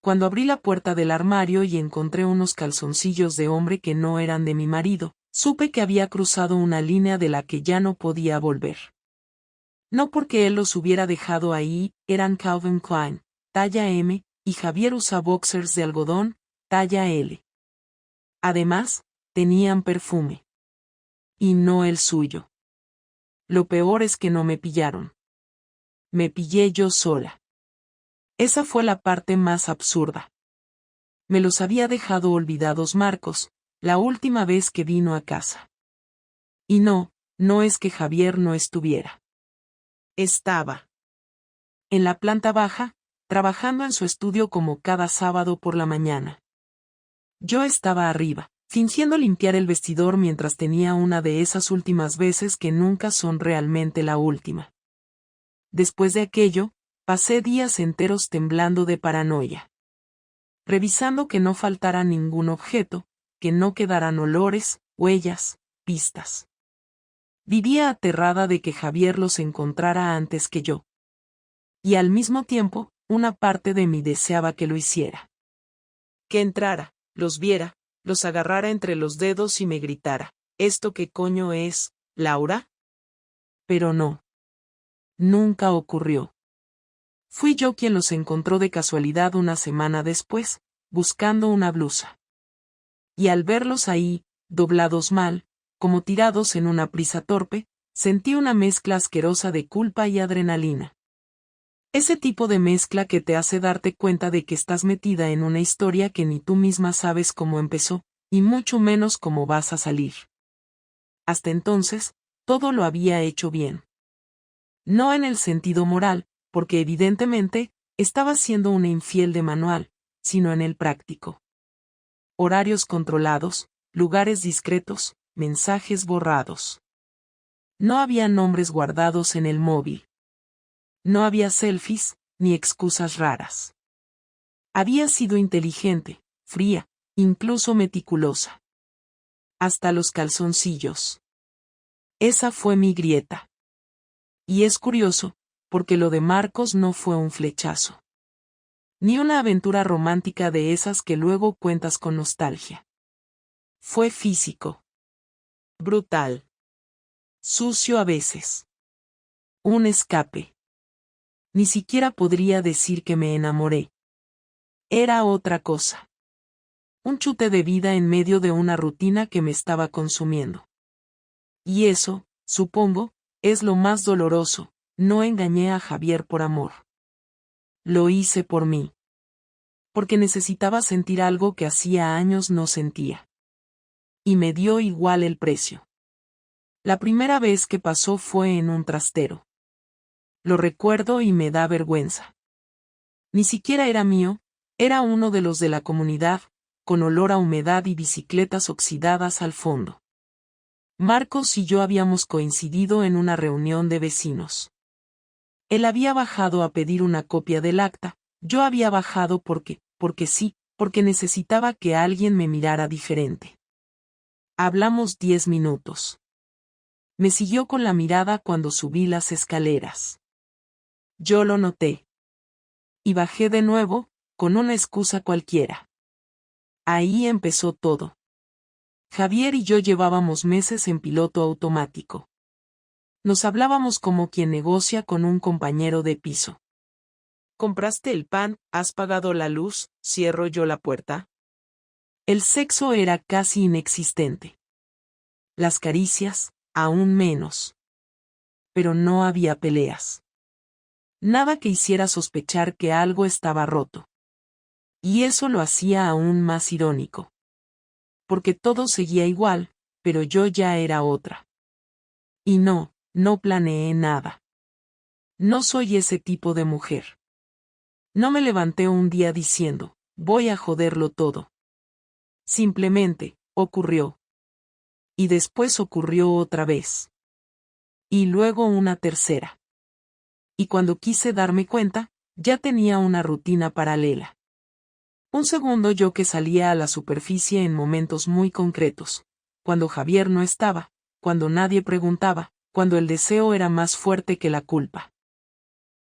Cuando abrí la puerta del armario y encontré unos calzoncillos de hombre que no eran de mi marido, supe que había cruzado una línea de la que ya no podía volver. No porque él los hubiera dejado ahí, eran Calvin Klein, talla M, y Javier usa boxers de algodón, talla L. Además, tenían perfume. Y no el suyo. Lo peor es que no me pillaron. Me pillé yo sola. Esa fue la parte más absurda. Me los había dejado olvidados Marcos, la última vez que vino a casa. Y no es que Javier no estuviera. Estaba en la planta baja, trabajando en su estudio como cada sábado por la mañana. Yo estaba arriba, fingiendo limpiar el vestidor mientras tenía una de esas últimas veces que nunca son realmente la última. Después de aquello, pasé días enteros temblando de paranoia. Revisando que no faltara ningún objeto, que no quedaran olores, huellas, pistas. Vivía aterrada de que Javier los encontrara antes que yo. Y al mismo tiempo, una parte de mí deseaba que lo hiciera. Que entrara, los viera, los agarrara entre los dedos y me gritara, ¿esto qué coño es, Laura? Pero no. Nunca ocurrió. Fui yo quien los encontró de casualidad una semana después, buscando una blusa. Y al verlos ahí, doblados mal, como tirados en una prisa torpe, sentí una mezcla asquerosa de culpa y adrenalina. Ese tipo de mezcla que te hace darte cuenta de que estás metida en una historia que ni tú misma sabes cómo empezó, y mucho menos cómo vas a salir. Hasta entonces, todo lo había hecho bien. No en el sentido moral, porque evidentemente, estaba siendo una infiel de manual, sino en el práctico. Horarios controlados, lugares discretos, mensajes borrados. No había nombres guardados en el móvil. No había selfies, ni excusas raras. Había sido inteligente, fría, incluso meticulosa. Hasta los calzoncillos. Esa fue mi grieta. Y es curioso, porque lo de Marcos no fue un flechazo. Ni una aventura romántica de esas que luego cuentas con nostalgia. Fue físico. Brutal. Sucio a veces. Un escape. Ni siquiera podría decir que me enamoré. Era otra cosa. Un chute de vida en medio de una rutina que me estaba consumiendo. Y eso, supongo, es lo más doloroso, no engañé a Javier por amor. Lo hice por mí. Porque necesitaba sentir algo que hacía años no sentía. Y me dio igual el precio. La primera vez que pasó fue en un trastero. Lo recuerdo y me da vergüenza. Ni siquiera era mío, era uno de los de la comunidad, con olor a humedad y bicicletas oxidadas al fondo. Marcos y yo habíamos coincidido en una reunión de vecinos. Él había bajado a pedir una copia del acta, yo había bajado porque sí, porque necesitaba que alguien me mirara diferente. Hablamos 10 minutos. Me siguió con la mirada cuando subí las escaleras. Yo lo noté. Y bajé de nuevo, con una excusa cualquiera. Ahí empezó todo. Javier y yo llevábamos meses en piloto automático. Nos hablábamos como quien negocia con un compañero de piso. ¿Compraste el pan? ¿Has pagado la luz? ¿Cierro yo la puerta? El sexo era casi inexistente. Las caricias, aún menos. Pero no había peleas. Nada que hiciera sospechar que algo estaba roto. Y eso lo hacía aún más irónico. Porque todo seguía igual, pero yo ya era otra. Y no planeé nada. No soy ese tipo de mujer. No me levanté un día diciendo, voy a joderlo todo. Simplemente, ocurrió. Y después ocurrió otra vez. Y luego una tercera. Y cuando quise darme cuenta, ya tenía una rutina paralela. Un segundo yo que salía a la superficie en momentos muy concretos, cuando Javier no estaba, cuando nadie preguntaba, cuando el deseo era más fuerte que la culpa.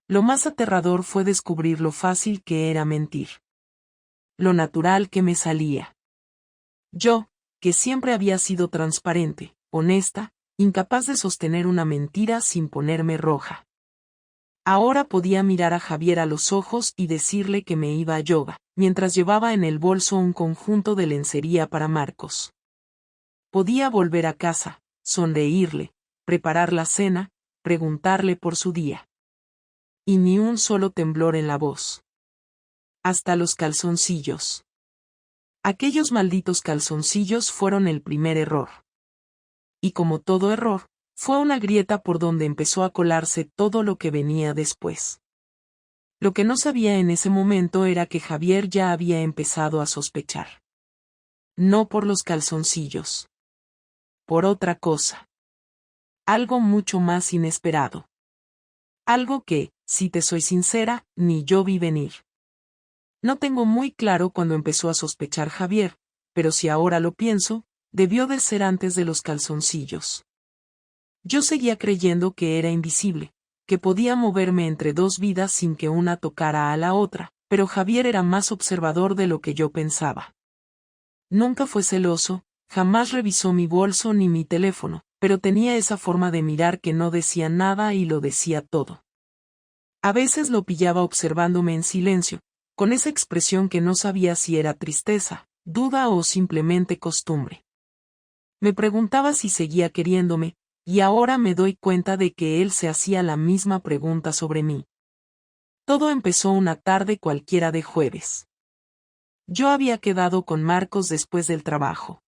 Lo más aterrador fue descubrir lo fácil que era mentir. lo natural que me salía. Yo, que siempre había sido transparente, honesta, incapaz de sostener una mentira sin ponerme roja. Ahora podía mirar a Javier a los ojos y decirle que me iba a yoga, mientras llevaba en el bolso un conjunto de lencería para Marcos. Podía volver a casa, sonreírle, preparar la cena, preguntarle por su día. Y ni un solo temblor en la voz. Hasta los calzoncillos. Aquellos malditos calzoncillos fueron el primer error. Y como todo error, fue una grieta por donde empezó a colarse todo lo que venía después. Lo que no sabía en ese momento era que Javier ya había empezado a sospechar. No por los calzoncillos. Por otra cosa. Algo mucho más inesperado. Algo que, si te soy sincera, ni yo vi venir. No tengo muy claro cuándo empezó a sospechar Javier, pero si ahora lo pienso, debió de ser antes de los calzoncillos. Yo seguía creyendo que era invisible, que podía moverme entre dos vidas sin que una tocara a la otra, pero Javier era más observador de lo que yo pensaba. Nunca fue celoso, jamás revisó mi bolso ni mi teléfono, pero tenía esa forma de mirar que no decía nada y lo decía todo. A veces lo pillaba observándome en silencio, con esa expresión que no sabía si era tristeza, duda o simplemente costumbre. Me preguntaba si seguía queriéndome, y ahora me doy cuenta de que él se hacía la misma pregunta sobre mí. Todo empezó una tarde cualquiera de jueves. Yo había quedado con Marcos después del trabajo.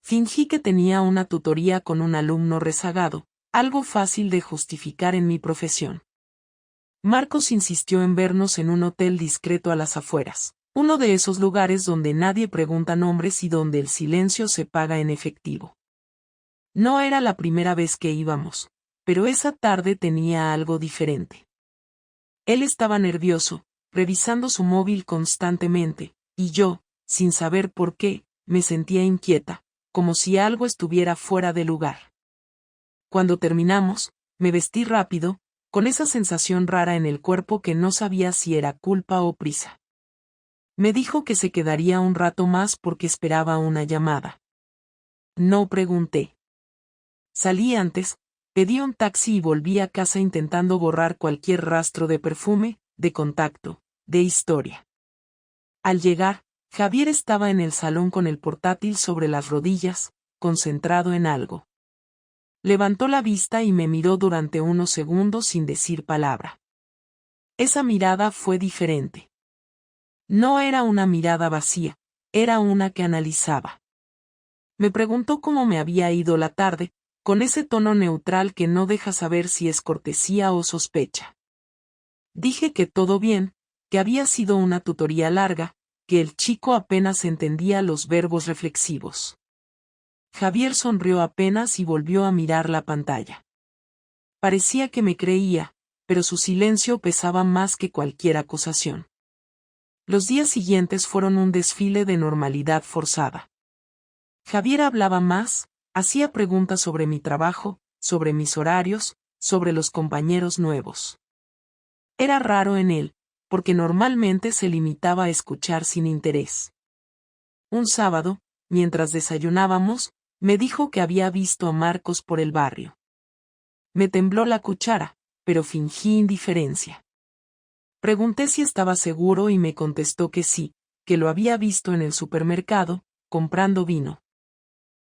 Fingí que tenía una tutoría con un alumno rezagado, algo fácil de justificar en mi profesión. Marcos insistió en vernos en un hotel discreto a las afueras, uno de esos lugares donde nadie pregunta nombres y donde el silencio se paga en efectivo. No era la primera vez que íbamos, pero esa tarde tenía algo diferente. Él estaba nervioso, revisando su móvil constantemente, y yo, sin saber por qué, me sentía inquieta, como si algo estuviera fuera de lugar. Cuando terminamos, me vestí rápido, con esa sensación rara en el cuerpo que no sabía si era culpa o prisa. Me dijo que se quedaría un rato más porque esperaba una llamada. No pregunté. Salí antes, pedí un taxi y volví a casa intentando borrar cualquier rastro de perfume, de contacto, de historia. Al llegar, Javier estaba en el salón con el portátil sobre las rodillas, concentrado en algo. Levantó la vista y me miró durante unos segundos sin decir palabra. Esa mirada fue diferente. No era una mirada vacía, era una que analizaba. Me preguntó cómo me había ido la tarde, con ese tono neutral que no deja saber si es cortesía o sospecha. Dije que todo bien, que había sido una tutoría larga, que el chico apenas entendía los verbos reflexivos. Javier sonrió apenas y volvió a mirar la pantalla. Parecía que me creía, pero su silencio pesaba más que cualquier acusación. Los días siguientes fueron un desfile de normalidad forzada. Javier hablaba más, hacía preguntas sobre mi trabajo, sobre mis horarios, sobre los compañeros nuevos. Era raro en él, porque normalmente se limitaba a escuchar sin interés. Un sábado, mientras desayunábamos, me dijo que había visto a Marcos por el barrio. Me tembló la cuchara, pero fingí indiferencia. Pregunté si estaba seguro y me contestó que sí, que lo había visto en el supermercado, comprando vino.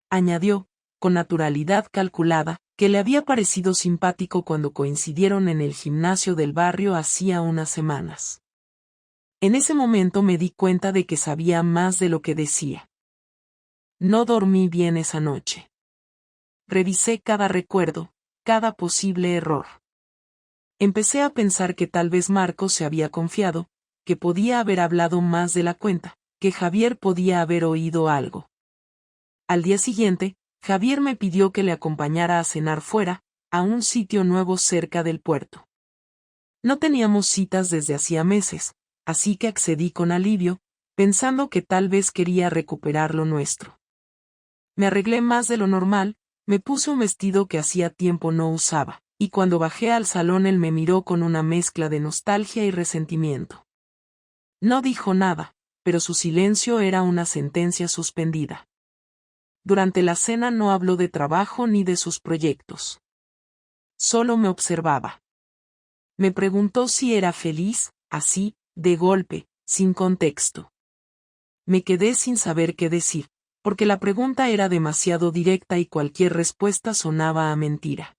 Añadió, con naturalidad calculada, que le había parecido simpático cuando coincidieron en el gimnasio del barrio hacía unas semanas. En ese momento me di cuenta de que sabía más de lo que decía. No dormí bien esa noche. Revisé cada recuerdo, cada posible error. Empecé a pensar que tal vez Marcos se había confiado, que podía haber hablado más de la cuenta, que Javier podía haber oído algo. Al día siguiente, Javier me pidió que le acompañara a cenar fuera, a un sitio nuevo cerca del puerto. No teníamos citas desde hacía meses, así que accedí con alivio, pensando que tal vez quería recuperar lo nuestro. Me arreglé más de lo normal, me puse un vestido que hacía tiempo no usaba, y cuando bajé al salón él me miró con una mezcla de nostalgia y resentimiento. No dijo nada, pero su silencio era una sentencia suspendida. Durante la cena no habló de trabajo ni de sus proyectos. Solo me observaba. Me preguntó si era feliz, así, de golpe, sin contexto. Me quedé sin saber qué decir, porque la pregunta era demasiado directa y cualquier respuesta sonaba a mentira.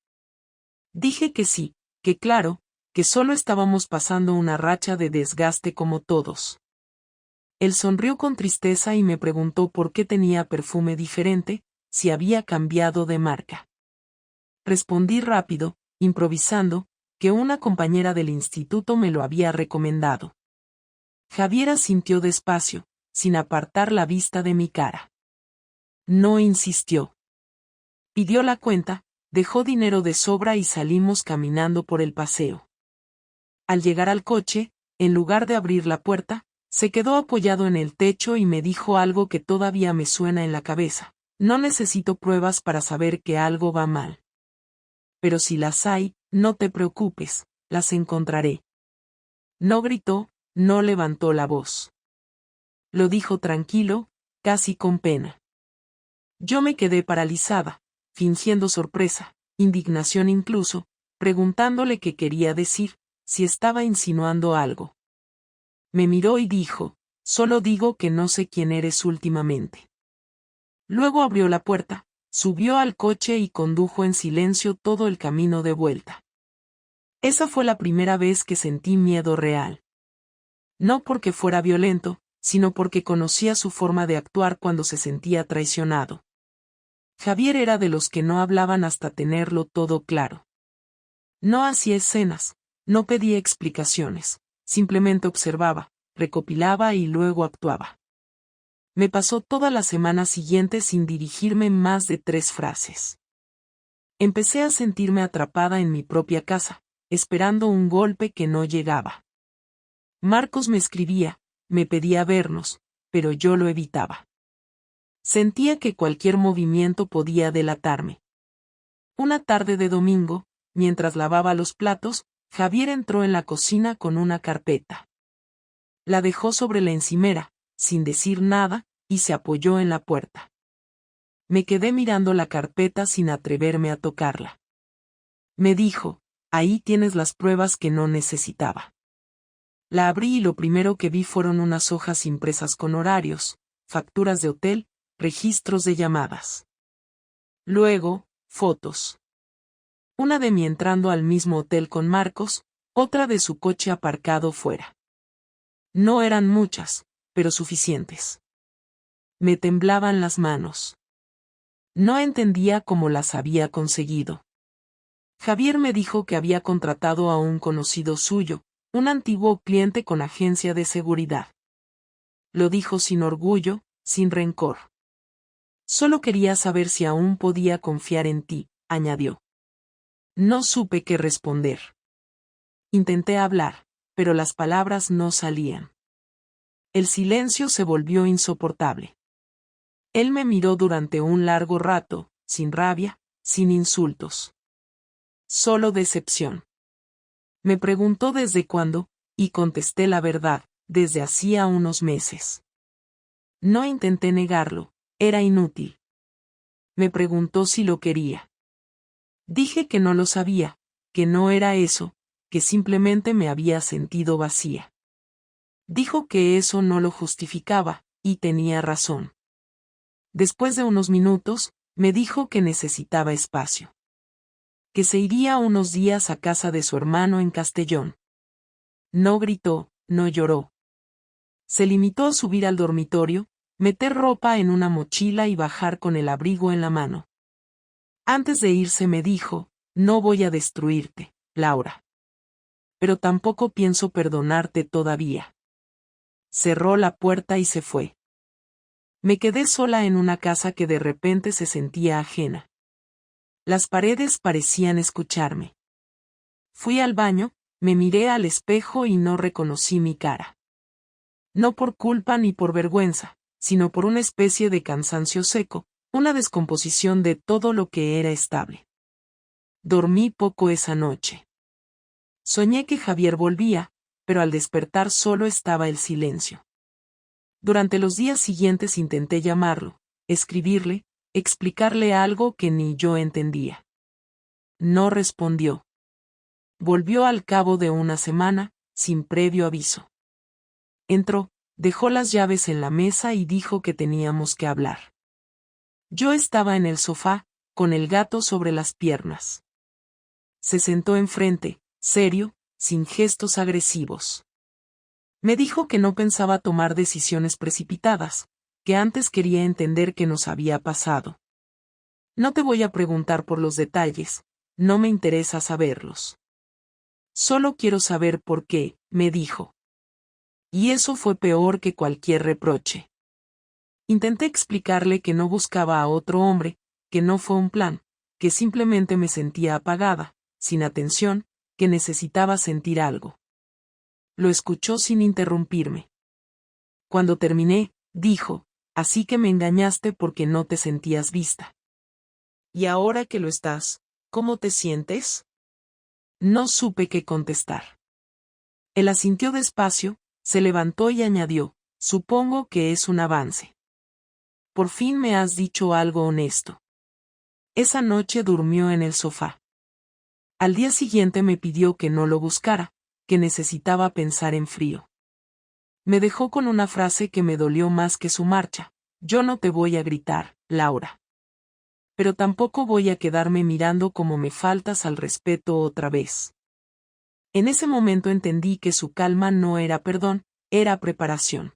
Dije que sí, que claro, que solo estábamos pasando una racha de desgaste como todos. Él sonrió con tristeza y me preguntó por qué tenía perfume diferente, si había cambiado de marca. Respondí rápido, improvisando, que una compañera del instituto me lo había recomendado. Javier asintió despacio, sin apartar la vista de mi cara. No insistió. Pidió la cuenta, dejó dinero de sobra y salimos caminando por el paseo. Al llegar al coche, en lugar de abrir la puerta, se quedó apoyado en el techo y me dijo algo que todavía me suena en la cabeza. No necesito pruebas para saber que algo va mal. Pero si las hay, no te preocupes, las encontraré. No gritó, no levantó la voz. Lo dijo tranquilo, casi con pena. Yo me quedé paralizada, fingiendo sorpresa, indignación incluso, preguntándole qué quería decir, si estaba insinuando algo. Me miró y dijo, solo digo que no sé quién eres últimamente. Luego abrió la puerta, subió al coche y condujo en silencio todo el camino de vuelta. Esa fue la primera vez que sentí miedo real. No porque fuera violento, sino porque conocía su forma de actuar cuando se sentía traicionado. Javier era de los que no hablaban hasta tenerlo todo claro. No hacía escenas, no pedía explicaciones, simplemente observaba, recopilaba y luego actuaba. Me pasó toda la semana siguiente sin dirigirme más de 3 frases. Empecé a sentirme atrapada en mi propia casa, esperando un golpe que no llegaba. Marcos me escribía, me pedía vernos, pero yo lo evitaba. Sentía que cualquier movimiento podía delatarme. Una tarde de domingo, mientras lavaba los platos, Javier entró en la cocina con una carpeta. La dejó sobre la encimera, sin decir nada, y se apoyó en la puerta. Me quedé mirando la carpeta sin atreverme a tocarla. Me dijo, ahí tienes las pruebas que no necesitaba. La abrí y lo primero que vi fueron unas hojas impresas con horarios, facturas de hotel, registros de llamadas. Luego, fotos. Una de mí entrando al mismo hotel con Marcos, otra de su coche aparcado fuera. No eran muchas, pero suficientes. Me temblaban las manos. No entendía cómo las había conseguido. Javier me dijo que había contratado a un conocido suyo, un antiguo cliente con agencia de seguridad. Lo dijo sin orgullo, sin rencor. Solo quería saber si aún podía confiar en ti, añadió. No supe qué responder. Intenté hablar, pero las palabras no salían. El silencio se volvió insoportable. Él me miró durante un largo rato, sin rabia, sin insultos. Solo decepción. Me preguntó desde cuándo, y contesté la verdad, desde hacía unos meses. No intenté negarlo, era inútil. Me preguntó si lo quería. Dije que no lo sabía, que no era eso, que simplemente me había sentido vacía. Dijo que eso no lo justificaba, y tenía razón. Después de unos minutos, me dijo que necesitaba espacio. Que se iría unos días a casa de su hermano en Castellón. No gritó, no lloró. Se limitó a subir al dormitorio, meter ropa en una mochila y bajar con el abrigo en la mano. Antes de irse me dijo, no voy a destruirte, Laura. Pero tampoco pienso perdonarte todavía. Cerró la puerta y se fue. Me quedé sola en una casa que de repente se sentía ajena. Las paredes parecían escucharme. Fui al baño, me miré al espejo y no reconocí mi cara. No por culpa ni por vergüenza, sino por una especie de cansancio seco, una descomposición de todo lo que era estable. Dormí poco esa noche. Soñé que Javier volvía, pero al despertar solo estaba el silencio. Durante los días siguientes intenté llamarlo, escribirle, explicarle algo que ni yo entendía. No respondió. Volvió al cabo de una semana, sin previo aviso. Entró, dejó las llaves en la mesa y dijo que teníamos que hablar. Yo estaba en el sofá, con el gato sobre las piernas. Se sentó enfrente, serio, sin gestos agresivos. Me dijo que no pensaba tomar decisiones precipitadas, que antes quería entender qué nos había pasado. No te voy a preguntar por los detalles, no me interesa saberlos. Solo quiero saber por qué, me dijo. Y eso fue peor que cualquier reproche. Intenté explicarle que no buscaba a otro hombre, que no fue un plan, que simplemente me sentía apagada, sin atención, que necesitaba sentir algo. Lo escuchó sin interrumpirme. Cuando terminé, dijo, así que me engañaste porque no te sentías vista. ¿Y ahora que lo estás, cómo te sientes? No supe qué contestar. Él asintió despacio, se levantó y añadió, supongo que es un avance. Por fin me has dicho algo honesto. Esa noche durmió en el sofá. Al día siguiente me pidió que no lo buscara, que necesitaba pensar en frío. Me dejó con una frase que me dolió más que su marcha, yo no te voy a gritar, Laura. Pero tampoco voy a quedarme mirando como me faltas al respeto otra vez. En ese momento entendí que su calma no era perdón, era preparación.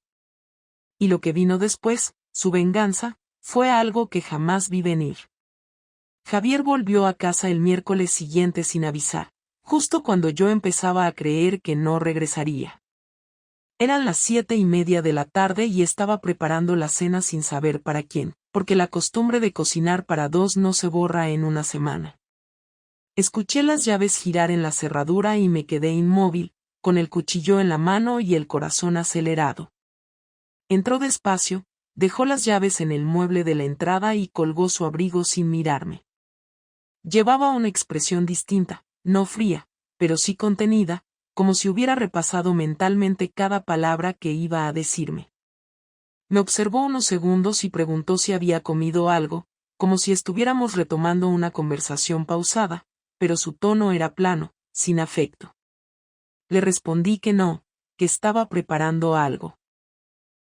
Y lo que vino después, su venganza, fue algo que jamás vi venir. Javier volvió a casa el miércoles siguiente sin avisar, justo cuando yo empezaba a creer que no regresaría. Eran las 7:30 de la tarde y estaba preparando la cena sin saber para quién, porque la costumbre de cocinar para dos no se borra en una semana. Escuché las llaves girar en la cerradura y me quedé inmóvil, con el cuchillo en la mano y el corazón acelerado. Entró despacio, dejó las llaves en el mueble de la entrada y colgó su abrigo sin mirarme. Llevaba una expresión distinta, no fría, pero sí contenida, como si hubiera repasado mentalmente cada palabra que iba a decirme. Me observó unos segundos y preguntó si había comido algo, como si estuviéramos retomando una conversación pausada, pero su tono era plano, sin afecto. Le respondí que no, que estaba preparando algo.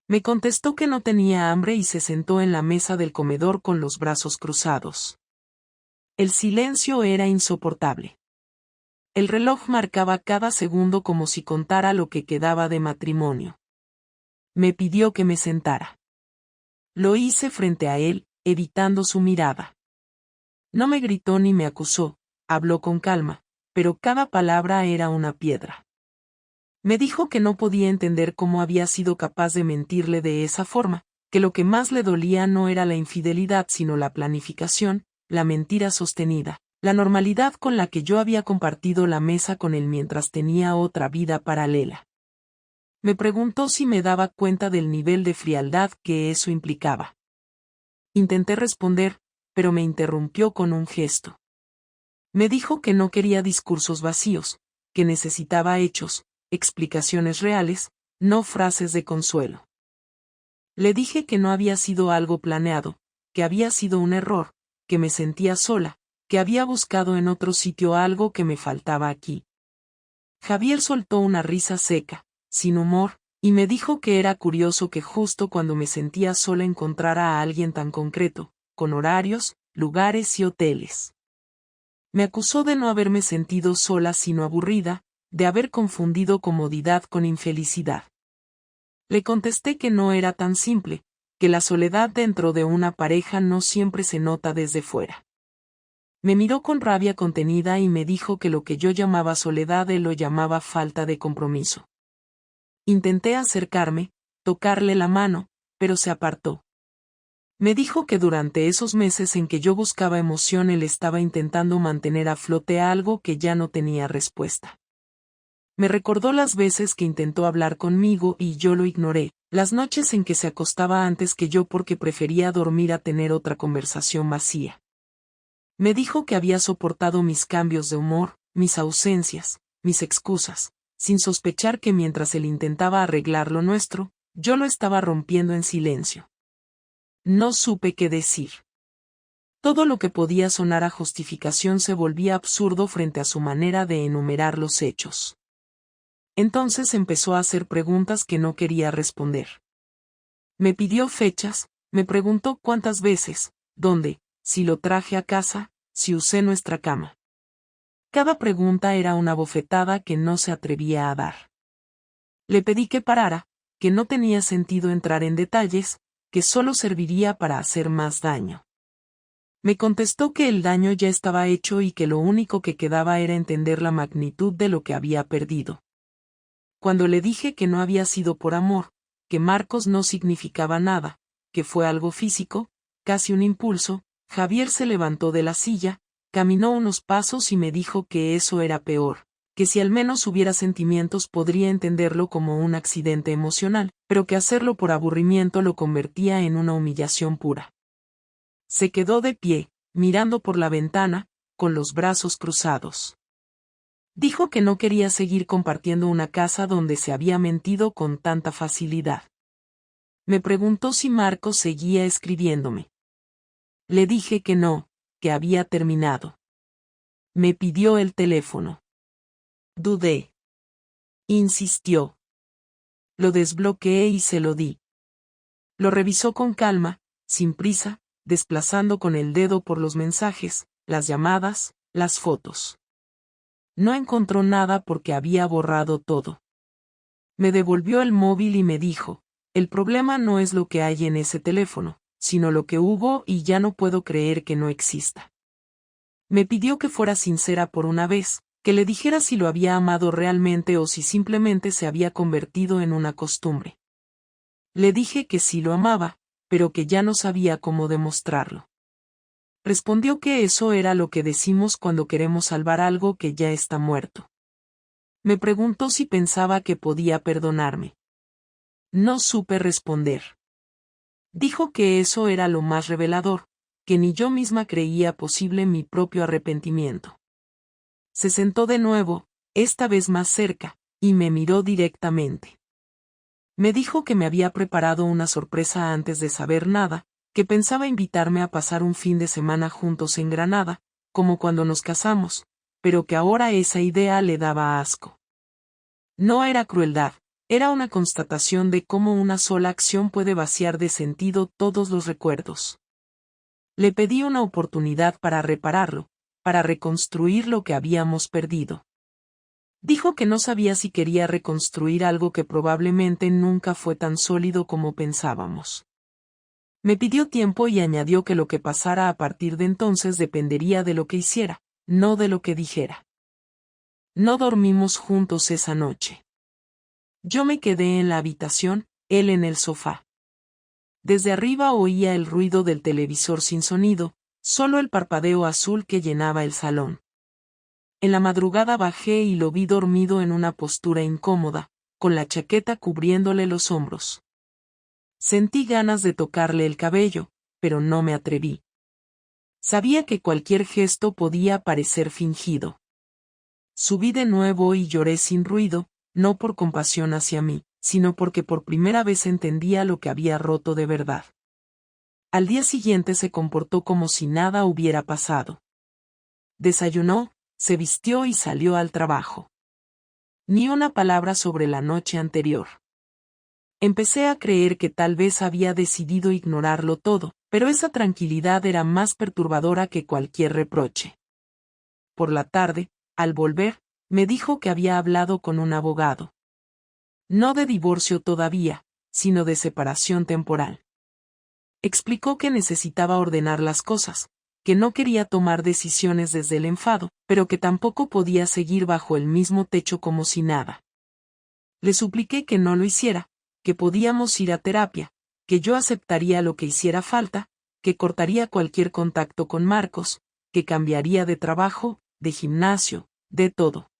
Me contestó que no tenía hambre y se sentó en la mesa del comedor con los brazos cruzados. El silencio era insoportable. El reloj marcaba cada segundo como si contara lo que quedaba de matrimonio. Me pidió que me sentara. Lo hice frente a él, evitando su mirada. No me gritó ni me acusó, habló con calma, pero cada palabra era una piedra. Me dijo que no podía entender cómo había sido capaz de mentirle de esa forma, que lo que más le dolía no era la infidelidad sino la planificación, la mentira sostenida, la normalidad con la que yo había compartido la mesa con él mientras tenía otra vida paralela. Me preguntó si me daba cuenta del nivel de frialdad que eso implicaba. Intenté responder, pero me interrumpió con un gesto. Me dijo que no quería discursos vacíos, que necesitaba hechos, explicaciones reales, no frases de consuelo. Le dije que no había sido algo planeado, que había sido un error, que me sentía sola, que había buscado en otro sitio algo que me faltaba aquí. Javier soltó una risa seca, sin humor, y me dijo que era curioso que justo cuando me sentía sola encontrara a alguien tan concreto, con horarios, lugares y hoteles. Me acusó de no haberme sentido sola sino aburrida, de haber confundido comodidad con infelicidad. Le contesté que no era tan simple, que la soledad dentro de una pareja no siempre se nota desde fuera. Me miró con rabia contenida y me dijo que lo que yo llamaba soledad él lo llamaba falta de compromiso. Intenté acercarme, tocarle la mano, pero se apartó. Me dijo que durante esos meses en que yo buscaba emoción él estaba intentando mantener a flote algo que ya no tenía respuesta. Me recordó las veces que intentó hablar conmigo y yo lo ignoré, las noches en que se acostaba antes que yo porque prefería dormir a tener otra conversación vacía. Me dijo que había soportado mis cambios de humor, mis ausencias, mis excusas, sin sospechar que mientras él intentaba arreglar lo nuestro, Yo lo estaba rompiendo en silencio. No supe qué decir. Todo lo que podía sonar a justificación se volvía absurdo frente a su manera de enumerar los hechos. Entonces empezó a hacer preguntas que no quería responder. Me pidió fechas, me preguntó cuántas veces, dónde, si lo traje a casa, si usé nuestra cama. Cada pregunta era una bofetada que no se atrevía a dar. Le pedí que parara, que no tenía sentido entrar en detalles, que solo serviría para hacer más daño. Me contestó que el daño ya estaba hecho y que lo único que quedaba era entender la magnitud de lo que había perdido. Cuando le dije que no había sido por amor, que Marcos no significaba nada, que fue algo físico, casi un impulso, Javier se levantó de la silla, caminó unos pasos y me dijo que eso era peor, que si al menos hubiera sentimientos podría entenderlo como un accidente emocional, pero que hacerlo por aburrimiento lo convertía en una humillación pura. Se quedó de pie, mirando por la ventana, con los brazos cruzados. Dijo que no quería seguir compartiendo una casa donde se había mentido con tanta facilidad. Me preguntó si Marcos seguía escribiéndome. Le dije que no, que había terminado. Me pidió el teléfono. Dudé. Insistió. Lo desbloqueé y se lo di. Lo revisó con calma, sin prisa, desplazando con el dedo por los mensajes, las llamadas, las fotos. No encontró nada porque había borrado todo. Me devolvió el móvil y me dijo, el problema no es lo que hay en ese teléfono, sino lo que hubo y ya no puedo creer que no exista. Me pidió que fuera sincera por una vez, que le dijera si lo había amado realmente o si simplemente se había convertido en una costumbre. Le dije que sí lo amaba, pero que ya no sabía cómo demostrarlo. Respondió que eso era lo que decimos cuando queremos salvar algo que ya está muerto. Me preguntó si pensaba que podía perdonarme. No supe responder. Dijo que eso era lo más revelador, que ni yo misma creía posible mi propio arrepentimiento. Se sentó de nuevo, esta vez más cerca, y me miró directamente. Me dijo que me había preparado una sorpresa antes de saber nada, que pensaba invitarme a pasar un fin de semana juntos en Granada, como cuando nos casamos, pero que ahora esa idea le daba asco. No era crueldad, era una constatación de cómo una sola acción puede vaciar de sentido todos los recuerdos. Le pedí una oportunidad para repararlo, para reconstruir lo que habíamos perdido. Dijo que no sabía si quería reconstruir algo que probablemente nunca fue tan sólido como pensábamos. Me pidió tiempo y añadió que lo que pasara a partir de entonces dependería de lo que hiciera, no de lo que dijera. No dormimos juntos esa noche. Yo me quedé en la habitación, él en el sofá. Desde arriba oía el ruido del televisor sin sonido, solo el parpadeo azul que llenaba el salón. En la madrugada bajé y lo vi dormido en una postura incómoda, con la chaqueta cubriéndole los hombros. Sentí ganas de tocarle el cabello, pero no me atreví. Sabía que cualquier gesto podía parecer fingido. Subí de nuevo y lloré sin ruido, no por compasión hacia mí, sino porque por primera vez entendía lo que había roto de verdad. Al día siguiente se comportó como si nada hubiera pasado. Desayunó, se vistió y salió al trabajo. Ni una palabra sobre la noche anterior. Empecé a creer que tal vez había decidido ignorarlo todo, pero esa tranquilidad era más perturbadora que cualquier reproche. Por la tarde, al volver, me dijo que había hablado con un abogado. No de divorcio todavía, sino de separación temporal. Explicó que necesitaba ordenar las cosas, que no quería tomar decisiones desde el enfado, pero que tampoco podía seguir bajo el mismo techo como si nada. Le supliqué que no lo hiciera, que podíamos ir a terapia, que yo aceptaría lo que hiciera falta, que cortaría cualquier contacto con Marcos, que cambiaría de trabajo, de gimnasio, de todo.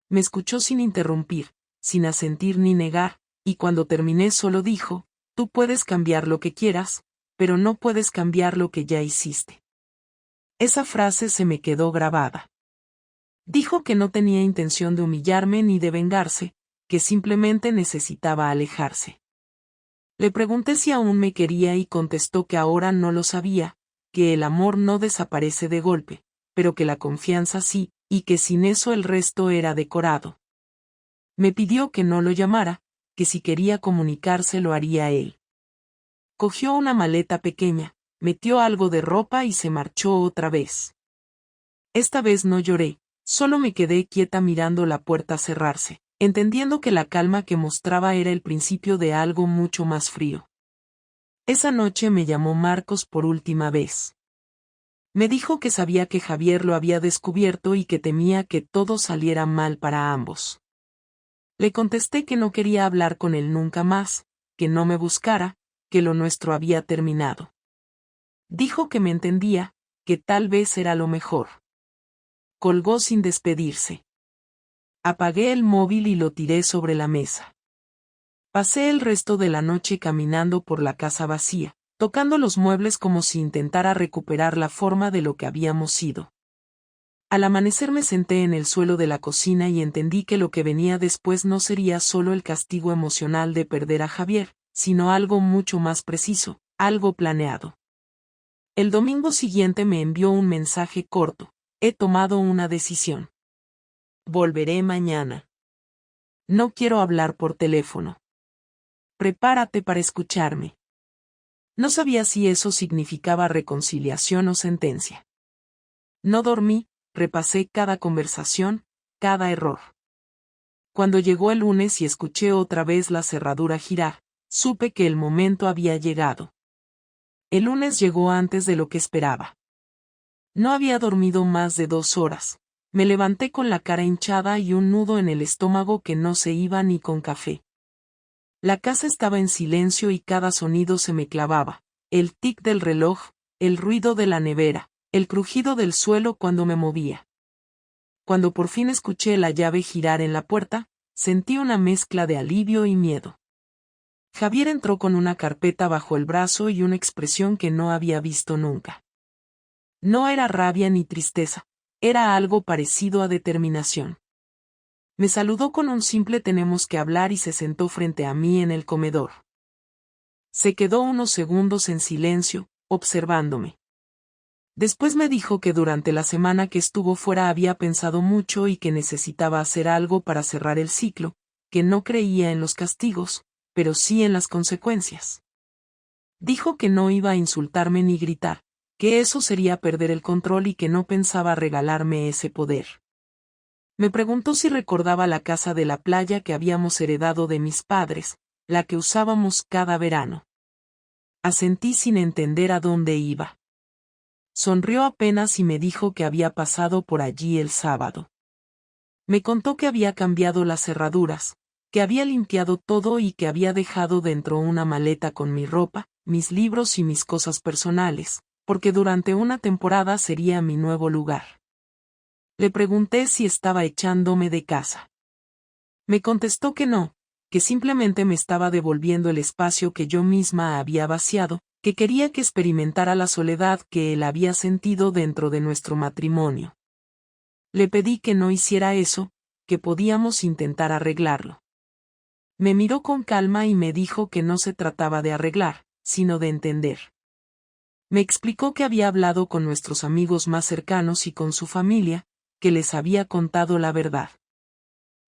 Me escuchó sin interrumpir, sin asentir ni negar, y cuando terminé solo dijo, tú puedes cambiar lo que quieras, pero no puedes cambiar lo que ya hiciste. Esa frase se me quedó grabada. Dijo que no tenía intención de humillarme ni de vengarse, que simplemente necesitaba alejarse. Le pregunté si aún me quería y contestó que ahora no lo sabía, que el amor no desaparece de golpe, pero que la confianza sí, y que sin eso el resto era decorado. Me pidió que no lo llamara, que si quería comunicarse lo haría él. Cogió una maleta pequeña, metió algo de ropa y se marchó otra vez. Esta vez no lloré, solo me quedé quieta mirando la puerta cerrarse, entendiendo que la calma que mostraba era el principio de algo mucho más frío. Esa noche me llamó Marcos por última vez. Me dijo que sabía que Javier lo había descubierto y que temía que todo saliera mal para ambos. Le contesté que no quería hablar con él nunca más, que no me buscara, que lo nuestro había terminado. Dijo que me entendía, que tal vez era lo mejor. Colgó sin despedirse. Apagué el móvil y lo tiré sobre la mesa. Pasé el resto de la noche caminando por la casa vacía, tocando los muebles como si intentara recuperar la forma de lo que habíamos sido. Al amanecer me senté en el suelo de la cocina y entendí que lo que venía después no sería solo el castigo emocional de perder a Javier, sino algo mucho más preciso, algo planeado. El domingo siguiente me envió un mensaje corto: he tomado una decisión. Volveré mañana. No quiero hablar por teléfono. Prepárate para escucharme. No sabía si eso significaba reconciliación o sentencia. No dormí, repasé cada conversación, cada error. Cuando llegó el lunes y escuché otra vez la cerradura girar, supe que el momento había llegado. El lunes llegó antes de lo que esperaba. No había dormido más de 2 horas. Me levanté con la cara hinchada y un nudo en el estómago que no se iba ni con café. La casa estaba en silencio y cada sonido se me clavaba: el tic del reloj, el ruido de la nevera, el crujido del suelo cuando me movía. Cuando por fin escuché la llave girar en la puerta, sentí una mezcla de alivio y miedo. Javier entró con una carpeta bajo el brazo y una expresión que no había visto nunca. No era rabia ni tristeza, era algo parecido a determinación. Me saludó con un simple "tenemos que hablar" y se sentó frente a mí en el comedor. Se quedó unos segundos en silencio, observándome. Después me dijo que durante la semana que estuvo fuera había pensado mucho y que necesitaba hacer algo para cerrar el ciclo, que no creía en los castigos, pero sí en las consecuencias. Dijo que no iba a insultarme ni gritar, que eso sería perder el control y que no pensaba regalarme ese poder. Me preguntó si recordaba la casa de la playa que habíamos heredado de mis padres, la que usábamos cada verano. Asentí sin entender a dónde iba. Sonrió apenas y me dijo que había pasado por allí el sábado. Me contó que había cambiado las cerraduras, que había limpiado todo y que había dejado dentro una maleta con mi ropa, mis libros y mis cosas personales, porque durante una temporada sería mi nuevo lugar. Le pregunté si estaba echándome de casa. Me contestó que no, que simplemente me estaba devolviendo el espacio que yo misma había vaciado, que quería que experimentara la soledad que él había sentido dentro de nuestro matrimonio. Le pedí que no hiciera eso, que podíamos intentar arreglarlo. Me miró con calma y me dijo que no se trataba de arreglar, sino de entender. Me explicó que había hablado con nuestros amigos más cercanos y con su familia, que les había contado la verdad.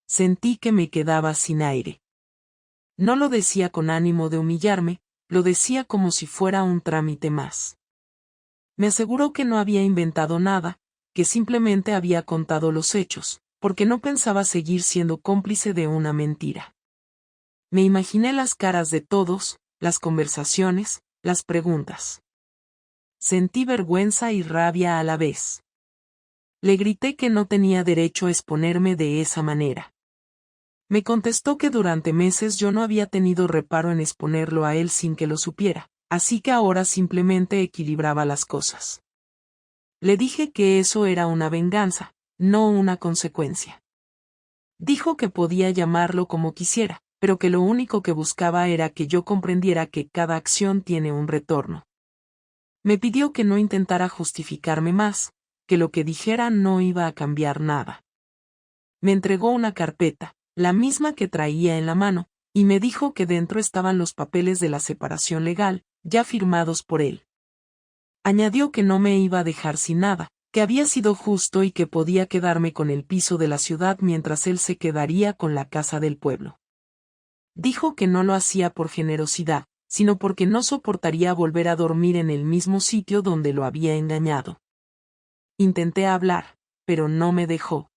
Sentí que me quedaba sin aire. No lo decía con ánimo de humillarme, lo decía como si fuera un trámite más. Me aseguró que no había inventado nada, que simplemente había contado los hechos, porque no pensaba seguir siendo cómplice de una mentira. Me imaginé las caras de todos, las conversaciones, las preguntas. Sentí vergüenza y rabia a la vez. Le grité que no tenía derecho a exponerme de esa manera. Me contestó que durante meses yo no había tenido reparo en exponerlo a él sin que lo supiera, así que ahora simplemente equilibraba las cosas. Le dije que eso era una venganza, no una consecuencia. Dijo que podía llamarlo como quisiera, pero que lo único que buscaba era que yo comprendiera que cada acción tiene un retorno. Me pidió que no intentara justificarme más, que lo que dijera no iba a cambiar nada. Me entregó una carpeta, la misma que traía en la mano, y me dijo que dentro estaban los papeles de la separación legal, ya firmados por él. Añadió que no me iba a dejar sin nada, que había sido justo y que podía quedarme con el piso de la ciudad mientras él se quedaría con la casa del pueblo. Dijo que no lo hacía por generosidad, sino porque no soportaría volver a dormir en el mismo sitio donde lo había engañado. Intenté hablar, pero no me dejó.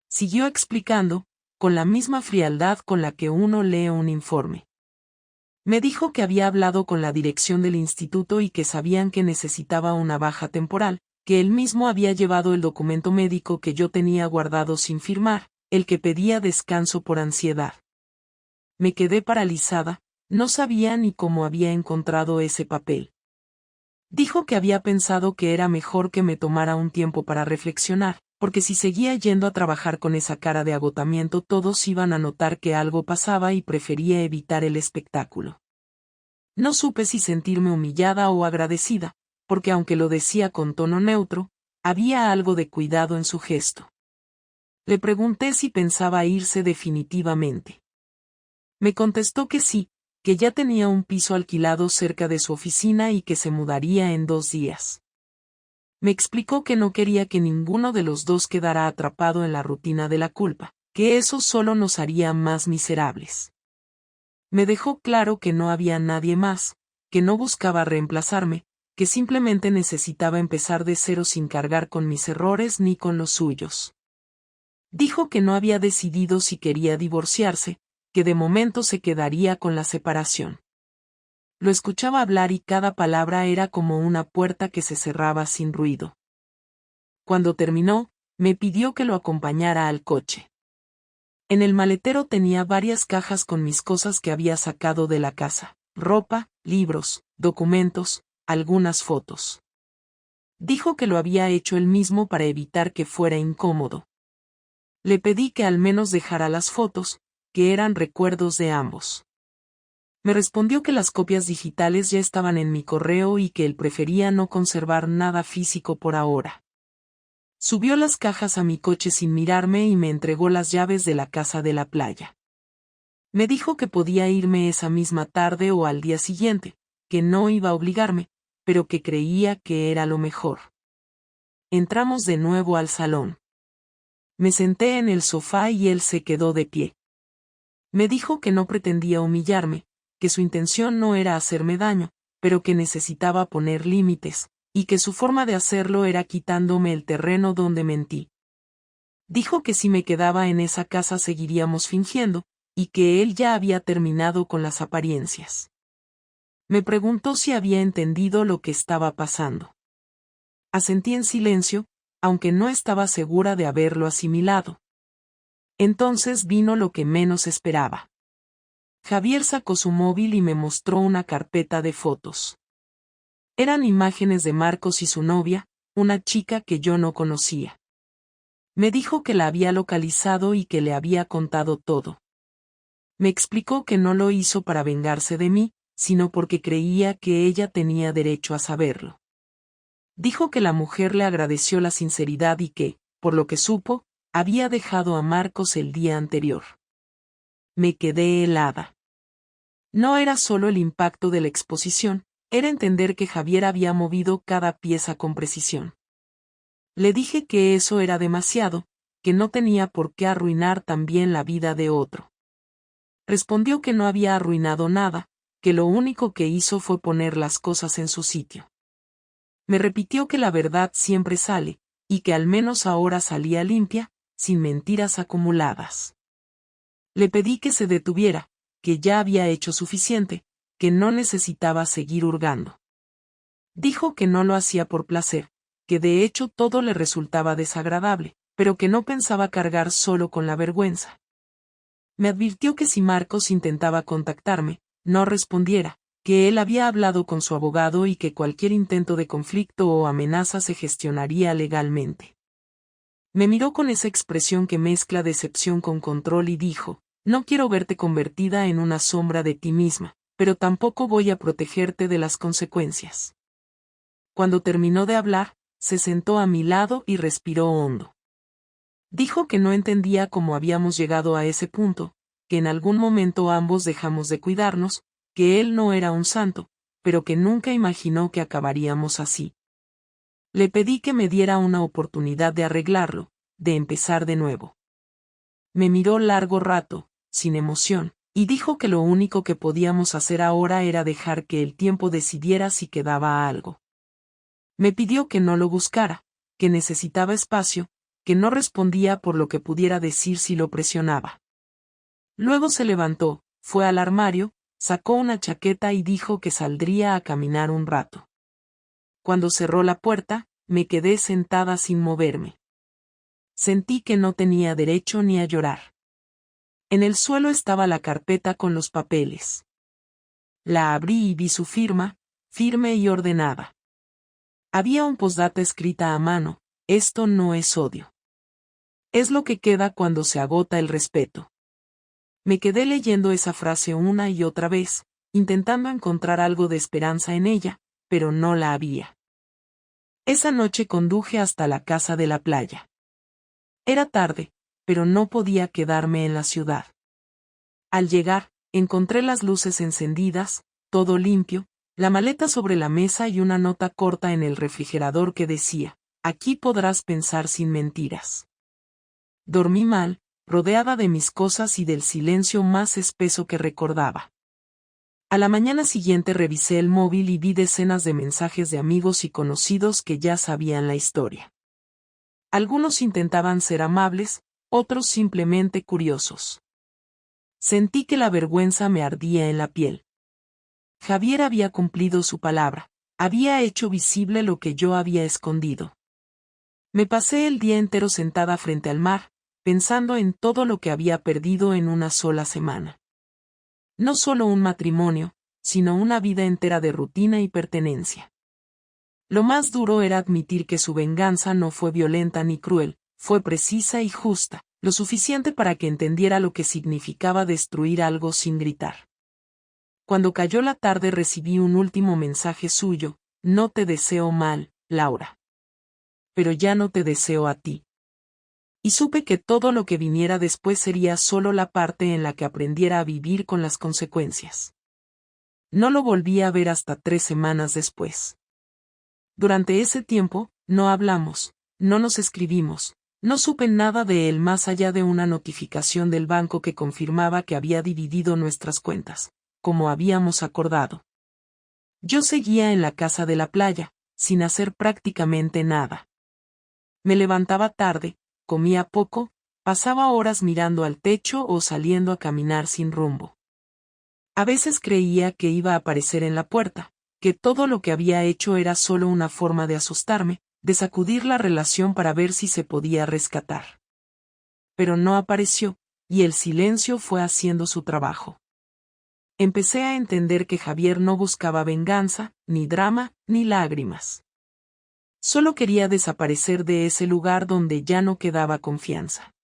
Siguió explicando, con la misma frialdad con la que uno lee un informe. Me dijo que había hablado con la dirección del instituto y que sabían que necesitaba una baja temporal, que él mismo había llevado el documento médico que yo tenía guardado sin firmar, el que pedía descanso por ansiedad. Me quedé paralizada, no sabía ni cómo había encontrado ese papel. Dijo que había pensado que era mejor que me tomara un tiempo para reflexionar, porque si seguía yendo a trabajar con esa cara de agotamiento todos iban a notar que algo pasaba y prefería evitar el espectáculo. No supe si sentirme humillada o agradecida, porque aunque lo decía con tono neutro, había algo de cuidado en su gesto. Le pregunté si pensaba irse definitivamente. Me contestó que sí, que ya tenía un piso alquilado cerca de su oficina y que se mudaría en 2 días. Me explicó que no quería que ninguno de los dos quedara atrapado en la rutina de la culpa, que eso solo nos haría más miserables. Me dejó claro que no había nadie más, que no buscaba reemplazarme, que simplemente necesitaba empezar de cero sin cargar con mis errores ni con los suyos. Dijo que no había decidido si quería divorciarse, que de momento se quedaría con la separación. Lo escuchaba hablar y cada palabra era como una puerta que se cerraba sin ruido. Cuando terminó, me pidió que lo acompañara al coche. En el maletero tenía varias cajas con mis cosas que había sacado de la casa, ropa, libros, documentos, algunas fotos. Dijo que lo había hecho él mismo para evitar que fuera incómodo. Le pedí que al menos dejara las fotos, que eran recuerdos de ambos. Me respondió que las copias digitales ya estaban en mi correo y que él prefería no conservar nada físico por ahora. Subió las cajas a mi coche sin mirarme y me entregó las llaves de la casa de la playa. Me dijo que podía irme esa misma tarde o al día siguiente, que no iba a obligarme, pero que creía que era lo mejor. Entramos de nuevo al salón. Me senté en el sofá y él se quedó de pie. Me dijo que no pretendía humillarme, que su intención no era hacerme daño, pero que necesitaba poner límites, y que su forma de hacerlo era quitándome el terreno donde mentí. Dijo que si me quedaba en esa casa seguiríamos fingiendo, y que él ya había terminado con las apariencias. Me preguntó si había entendido lo que estaba pasando. Asentí en silencio, aunque no estaba segura de haberlo asimilado. Entonces vino lo que menos esperaba. Javier sacó su móvil y me mostró una carpeta de fotos. Eran imágenes de Marcos y su novia, una chica que yo no conocía. Me dijo que la había localizado y que le había contado todo. Me explicó que no lo hizo para vengarse de mí, sino porque creía que ella tenía derecho a saberlo. Dijo que la mujer le agradeció la sinceridad y que, por lo que supo, había dejado a Marcos el día anterior. Me quedé helada. No era solo el impacto de la exposición, era entender que Javier había movido cada pieza con precisión. Le dije que eso era demasiado, que no tenía por qué arruinar también la vida de otro. Respondió que no había arruinado nada, que lo único que hizo fue poner las cosas en su sitio. Me repitió que la verdad siempre sale, y que al menos ahora salía limpia, sin mentiras acumuladas. Le pedí que se detuviera, que ya había hecho suficiente, que no necesitaba seguir hurgando. Dijo que no lo hacía por placer, que de hecho todo le resultaba desagradable, pero que no pensaba cargar solo con la vergüenza. Me advirtió que si Marcos intentaba contactarme, no respondiera, que él había hablado con su abogado y que cualquier intento de conflicto o amenaza se gestionaría legalmente. Me miró con esa expresión que mezcla decepción con control y dijo, no quiero verte convertida en una sombra de ti misma, pero tampoco voy a protegerte de las consecuencias. Cuando terminó de hablar, se sentó a mi lado y respiró hondo. Dijo que no entendía cómo habíamos llegado a ese punto, que en algún momento ambos dejamos de cuidarnos, que él no era un santo, pero que nunca imaginó que acabaríamos así. Le pedí que me diera una oportunidad de arreglarlo, de empezar de nuevo. Me miró largo rato, sin emoción, y dijo que lo único que podíamos hacer ahora era dejar que el tiempo decidiera si quedaba algo. Me pidió que no lo buscara, que necesitaba espacio, que no respondía por lo que pudiera decir si lo presionaba. Luego se levantó, fue al armario, sacó una chaqueta y dijo que saldría a caminar un rato. Cuando cerró la puerta, me quedé sentada sin moverme. Sentí que no tenía derecho ni a llorar. En el suelo estaba la carpeta con los papeles. La abrí y vi su firma, firme y ordenada. Había un postdata escrita a mano: esto no es odio. Es lo que queda cuando se agota el respeto. Me quedé leyendo esa frase una y otra vez, intentando encontrar algo de esperanza en ella, pero no la había. Esa noche conduje hasta la casa de la playa. Era tarde, pero no podía quedarme en la ciudad. Al llegar, encontré las luces encendidas, todo limpio, la maleta sobre la mesa y una nota corta en el refrigerador que decía: aquí podrás pensar sin mentiras. Dormí mal, rodeada de mis cosas y del silencio más espeso que recordaba. A la mañana siguiente revisé el móvil y vi decenas de mensajes de amigos y conocidos que ya sabían la historia. Algunos intentaban ser amables, otros simplemente curiosos. Sentí que la vergüenza me ardía en la piel. Javier había cumplido su palabra, había hecho visible lo que yo había escondido. Me pasé el día entero sentada frente al mar, pensando en todo lo que había perdido en una sola semana. No solo un matrimonio, sino una vida entera de rutina y pertenencia. Lo más duro era admitir que su venganza no fue violenta ni cruel, fue precisa y justa, lo suficiente para que entendiera lo que significaba destruir algo sin gritar. Cuando cayó la tarde recibí un último mensaje suyo: no te deseo mal, Laura. Pero ya no te deseo a ti. Y supe que todo lo que viniera después sería solo la parte en la que aprendiera a vivir con las consecuencias. No lo volví a ver hasta 3 semanas después. Durante ese tiempo, no hablamos, no nos escribimos, no supe nada de él más allá de una notificación del banco que confirmaba que había dividido nuestras cuentas, como habíamos acordado. Yo seguía en la casa de la playa, sin hacer prácticamente nada. Me levantaba tarde, comía poco, pasaba horas mirando al techo o saliendo a caminar sin rumbo. A veces creía que iba a aparecer en la puerta, que todo lo que había hecho era solo una forma de asustarme, de sacudir la relación para ver si se podía rescatar. Pero no apareció, y el silencio fue haciendo su trabajo. Empecé a entender que Javier no buscaba venganza, ni drama, ni lágrimas. Solo quería desaparecer de ese lugar donde ya no quedaba confianza.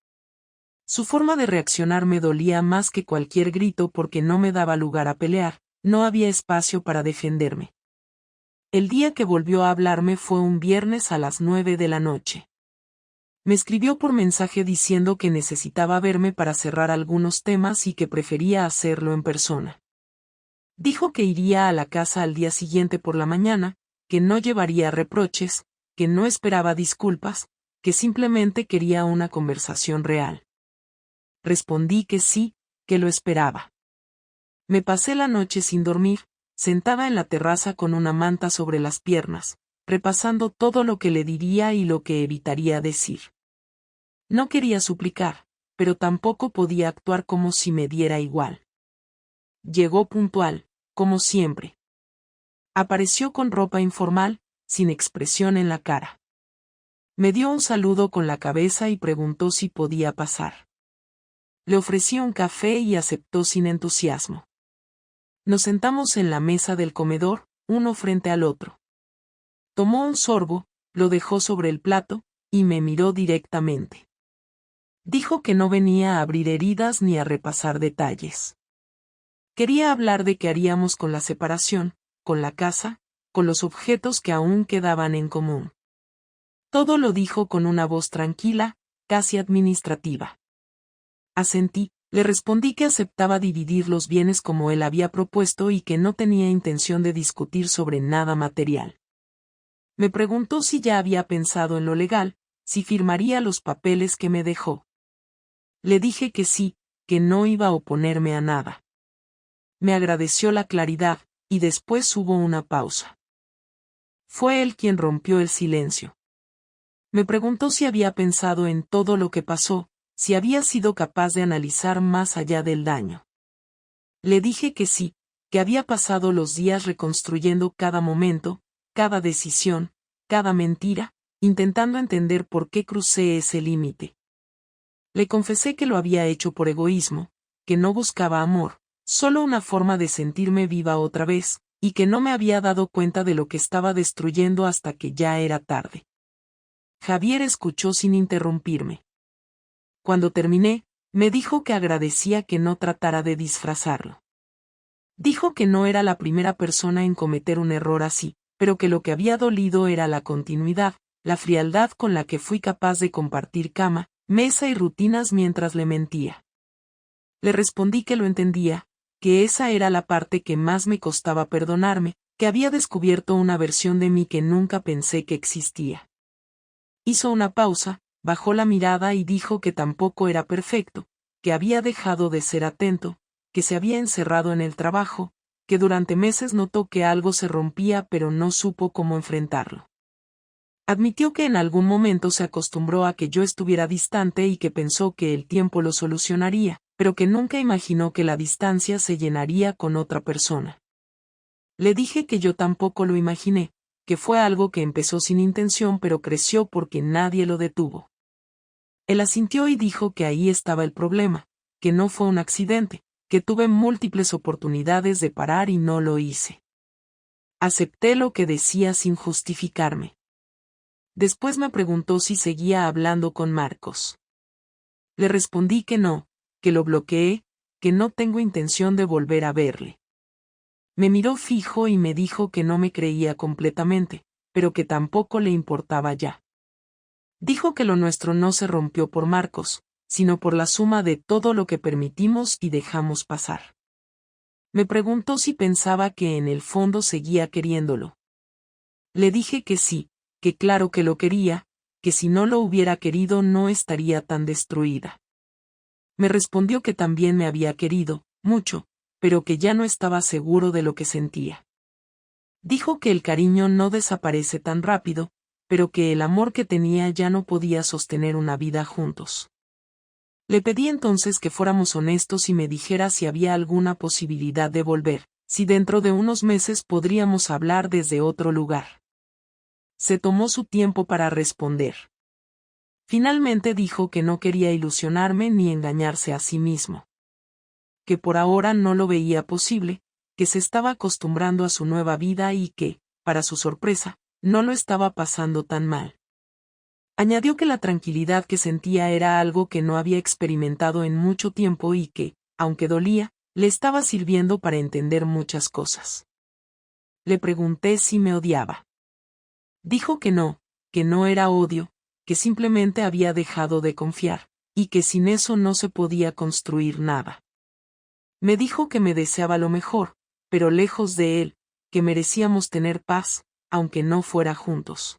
Su forma de reaccionar me dolía más que cualquier grito porque no me daba lugar a pelear, no había espacio para defenderme. El día que volvió a hablarme fue un viernes a las 9 de la noche. Me escribió por mensaje diciendo que necesitaba verme para cerrar algunos temas y que prefería hacerlo en persona. Dijo que iría a la casa al día siguiente por la mañana, que no llevaría reproches, que no esperaba disculpas, que simplemente quería una conversación real. Respondí que sí, que lo esperaba. Me pasé la noche sin dormir, sentada en la terraza con una manta sobre las piernas, repasando todo lo que le diría y lo que evitaría decir. No quería suplicar, pero tampoco podía actuar como si me diera igual. Llegó puntual, como siempre. Apareció con ropa informal, sin expresión en la cara. Me dio un saludo con la cabeza y preguntó si podía pasar. Le ofrecí un café y aceptó sin entusiasmo. Nos sentamos en la mesa del comedor, uno frente al otro. Tomó un sorbo, lo dejó sobre el plato, y me miró directamente. Dijo que no venía a abrir heridas ni a repasar detalles. Quería hablar de qué haríamos con la separación, con la casa, con los objetos que aún quedaban en común. Todo lo dijo con una voz tranquila, casi administrativa. Asentí, Le respondí que aceptaba dividir los bienes como él había propuesto y que no tenía intención de discutir sobre nada material. Me preguntó si ya había pensado en lo legal, si firmaría los papeles que me dejó. Le dije que sí, que no iba a oponerme a nada. Me agradeció la claridad, y después hubo una pausa. Fue él quien rompió el silencio. Me preguntó si había pensado en todo lo que pasó, si había sido capaz de analizar más allá del daño. Le dije que sí, que había pasado los días reconstruyendo cada momento, cada decisión, cada mentira, intentando entender por qué crucé ese límite. Le confesé que lo había hecho por egoísmo, que no buscaba amor, solo una forma de sentirme viva otra vez, y que no me había dado cuenta de lo que estaba destruyendo hasta que ya era tarde. Javier escuchó sin interrumpirme. Cuando terminé, me dijo que agradecía que no tratara de disfrazarlo. Dijo que no era la primera persona en cometer un error así, pero que lo que había dolido era la continuidad, la frialdad con la que fui capaz de compartir cama, mesa y rutinas mientras le mentía. Le respondí que lo entendía, que esa era la parte que más me costaba perdonarme, que había descubierto una versión de mí que nunca pensé que existía. Hizo una pausa, bajó la mirada y dijo que tampoco era perfecto, que había dejado de ser atento, que se había encerrado en el trabajo, que durante meses notó que algo se rompía pero no supo cómo enfrentarlo. Admitió que en algún momento se acostumbró a que yo estuviera distante y que pensó que el tiempo lo solucionaría, pero que nunca imaginó que la distancia se llenaría con otra persona. Le dije que yo tampoco lo imaginé, que fue algo que empezó sin intención pero creció porque nadie lo detuvo. Él asintió y dijo que ahí estaba el problema, que no fue un accidente, que tuve múltiples oportunidades de parar y no lo hice. Acepté lo que decía sin justificarme. Después me preguntó si seguía hablando con Marcos. Le respondí que no, que lo bloqueé, que no tengo intención de volver a verle. Me miró fijo y me dijo que no me creía completamente, pero que tampoco le importaba ya. Dijo que lo nuestro no se rompió por Marcos, sino por la suma de todo lo que permitimos y dejamos pasar. Me preguntó si pensaba que en el fondo seguía queriéndolo. Le dije que sí, que claro que lo quería, que si no lo hubiera querido no estaría tan destruida. Me respondió que también me había querido, mucho, pero que ya no estaba seguro de lo que sentía. Dijo que el cariño no desaparece tan rápido, pero que el amor que tenía ya no podía sostener una vida juntos. Le pedí entonces que fuéramos honestos y me dijera si había alguna posibilidad de volver, si dentro de unos meses podríamos hablar desde otro lugar. Se tomó su tiempo para responder. Finalmente dijo que no quería ilusionarme ni engañarse a sí mismo. Que por ahora no lo veía posible, que se estaba acostumbrando a su nueva vida y que, para su sorpresa, no lo estaba pasando tan mal. Añadió que la tranquilidad que sentía era algo que no había experimentado en mucho tiempo y que, aunque dolía, le estaba sirviendo para entender muchas cosas. Le pregunté si me odiaba. Dijo que no era odio, que simplemente había dejado de confiar, y que sin eso no se podía construir nada. Me dijo que me deseaba lo mejor, pero lejos de él, que merecíamos tener paz, aunque no fuera juntos.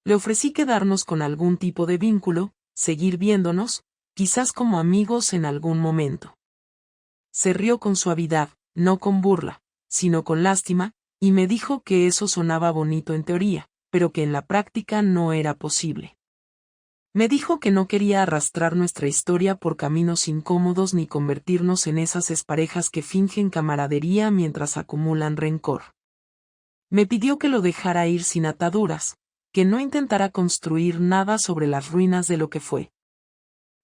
Le ofrecí quedarnos con algún tipo de vínculo, seguir viéndonos, quizás como amigos en algún momento. Se rió con suavidad, no con burla, sino con lástima, y me dijo que eso sonaba bonito en teoría, pero que en la práctica no era posible. Me dijo que no quería arrastrar nuestra historia por caminos incómodos ni convertirnos en esas exparejas que fingen camaradería mientras acumulan rencor. Me pidió que lo dejara ir sin ataduras, que no intentara construir nada sobre las ruinas de lo que fue.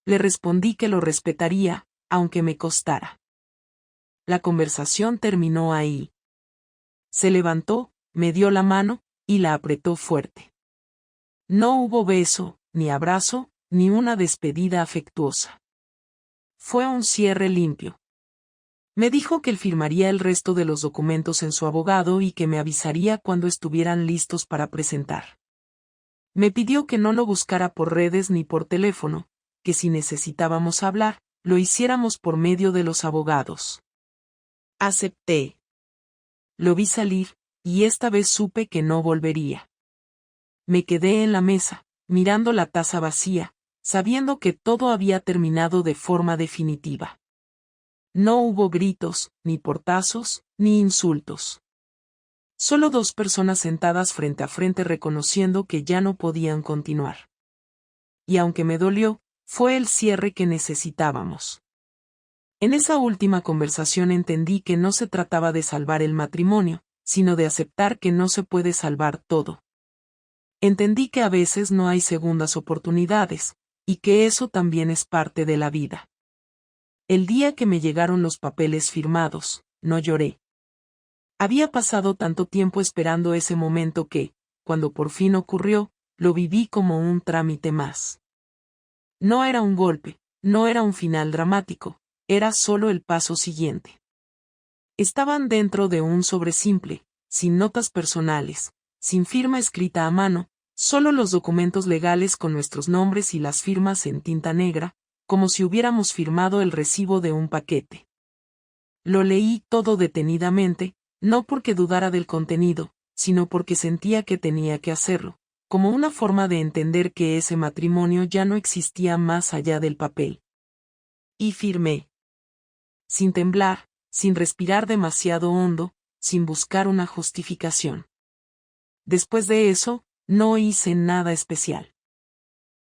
Le respondí que lo respetaría, aunque me costara. La conversación terminó ahí. Se levantó, me dio la mano, y la apretó fuerte. No hubo beso, ni abrazo, ni una despedida afectuosa. Fue un cierre limpio. Me dijo que él firmaría el resto de los documentos en su abogado y que me avisaría cuando estuvieran listos para presentar. Me pidió que no lo buscara por redes ni por teléfono, que si necesitábamos hablar, lo hiciéramos por medio de los abogados. Acepté. Lo vi salir, y esta vez supe que no volvería. Me quedé en la mesa, mirando la taza vacía, sabiendo que todo había terminado de forma definitiva. No hubo gritos, ni portazos, ni insultos. Solo dos personas sentadas frente a frente reconociendo que ya no podían continuar. Y aunque me dolió, fue el cierre que necesitábamos. En esa última conversación entendí que no se trataba de salvar el matrimonio, sino de aceptar que no se puede salvar todo. Entendí que a veces no hay segundas oportunidades, y que eso también es parte de la vida. El día que me llegaron los papeles firmados, no lloré. Había pasado tanto tiempo esperando ese momento que, cuando por fin ocurrió, lo viví como un trámite más. No era un golpe, no era un final dramático, era solo el paso siguiente. Estaban dentro de un sobre simple, sin notas personales, sin firma escrita a mano, solo los documentos legales con nuestros nombres y las firmas en tinta negra, como si hubiéramos firmado el recibo de un paquete. Lo leí todo detenidamente, no porque dudara del contenido, sino porque sentía que tenía que hacerlo, como una forma de entender que ese matrimonio ya no existía más allá del papel. Y firmé. Sin temblar, sin respirar demasiado hondo, sin buscar una justificación. Después de eso, no hice nada especial.